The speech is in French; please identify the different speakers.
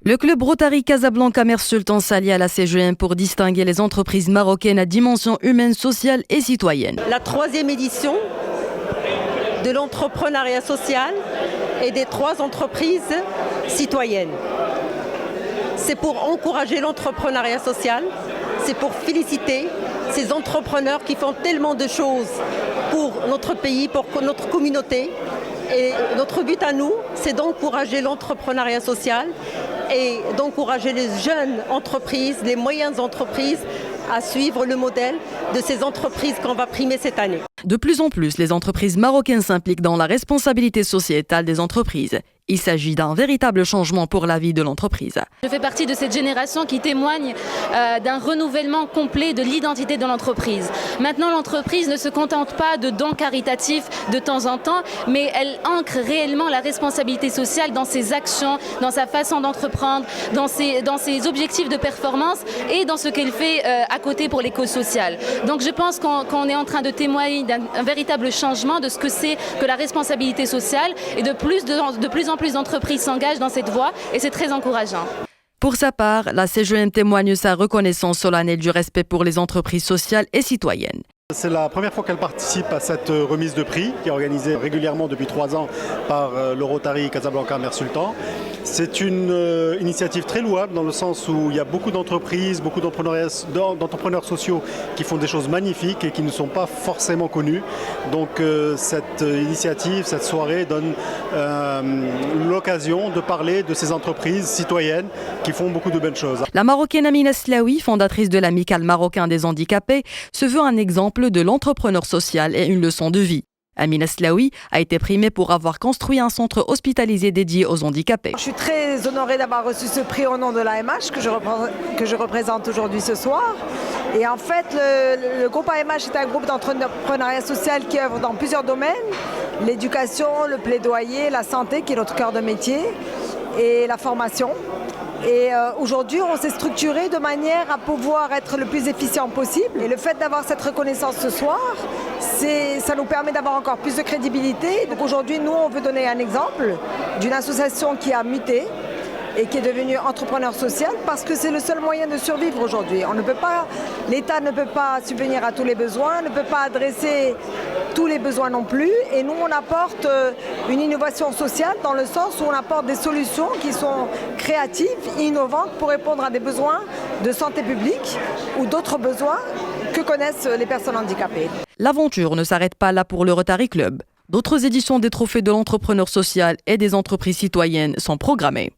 Speaker 1: Le club Rotary Casablanca Mère Sultan s'allie à la CGM pour distinguer les entreprises marocaines à dimension humaine, sociale et citoyenne.
Speaker 2: La 3e édition de l'entrepreneuriat social et des 3 entreprises citoyennes. C'est pour encourager l'entrepreneuriat social, c'est pour féliciter ces entrepreneurs qui font tellement de choses pour notre pays, pour notre communauté. Et notre but à nous, c'est d'encourager l'entrepreneuriat social et d'encourager les jeunes entreprises, les moyennes entreprises à suivre le modèle de ces entreprises qu'on va primer cette année.
Speaker 1: De plus en plus, les entreprises marocaines s'impliquent dans la responsabilité sociétale des entreprises. Il s'agit d'un véritable changement pour la vie de l'entreprise.
Speaker 3: Je fais partie de cette génération qui témoigne d'un renouvellement complet de l'identité de l'entreprise. Maintenant, l'entreprise ne se contente pas de dons caritatifs de temps en temps, mais elle ancre réellement la responsabilité sociale dans ses actions, dans sa façon d'entreprendre, dans ses objectifs de performance et dans ce qu'elle fait à côté pour l'éco-social. Donc je pense qu'on est en train de témoigner d'un véritable changement de ce que c'est que la responsabilité sociale et de plus en plus d'entreprises s'engagent dans cette voie et c'est très encourageant.
Speaker 1: Pour sa part, la CGM témoigne sa reconnaissance solennelle du respect pour les entreprises sociales et citoyennes.
Speaker 4: C'est la première fois qu'elle participe à cette remise de prix qui est organisée régulièrement depuis 3 ans par le Rotary Casablanca Mère Sultan. C'est une initiative très louable dans le sens où il y a beaucoup d'entreprises, beaucoup d'entrepreneurs sociaux qui font des choses magnifiques et qui ne sont pas forcément connus. Donc cette initiative, cette soirée donne l'occasion de parler de ces entreprises citoyennes qui font beaucoup de belles choses.
Speaker 1: La Marocaine Amina Slaoui, fondatrice de l'Amicale marocain des handicapés, se veut un exemple de l'entrepreneur social et une leçon de vie. Amina Slaoui a été primée pour avoir construit un centre hospitalisé dédié aux handicapés.
Speaker 5: Je suis très honorée d'avoir reçu ce prix au nom de l'AMH que je représente aujourd'hui ce soir. Et en fait, le groupe AMH est un groupe d'entrepreneuriat social qui œuvre dans plusieurs domaines. L'éducation, le plaidoyer, la santé qui est notre cœur de métier et la formation. Et aujourd'hui, on s'est structuré de manière à pouvoir être le plus efficient possible. Et le fait d'avoir cette reconnaissance ce soir, ça nous permet d'avoir encore plus de crédibilité. Donc aujourd'hui, nous, on veut donner un exemple d'une association qui a muté et qui est devenue entrepreneur social parce que c'est le seul moyen de survivre aujourd'hui. L'État ne peut pas subvenir à tous les besoins, ne peut pas adresser tous les besoins non plus. Et nous, on apporte une innovation sociale dans le sens où on apporte des solutions qui sont créatives, innovantes pour répondre à des besoins de santé publique ou d'autres besoins que connaissent les personnes handicapées.
Speaker 1: L'aventure ne s'arrête pas là pour le Rotary Club. D'autres éditions des trophées de l'entrepreneur social et des entreprises citoyennes sont programmées.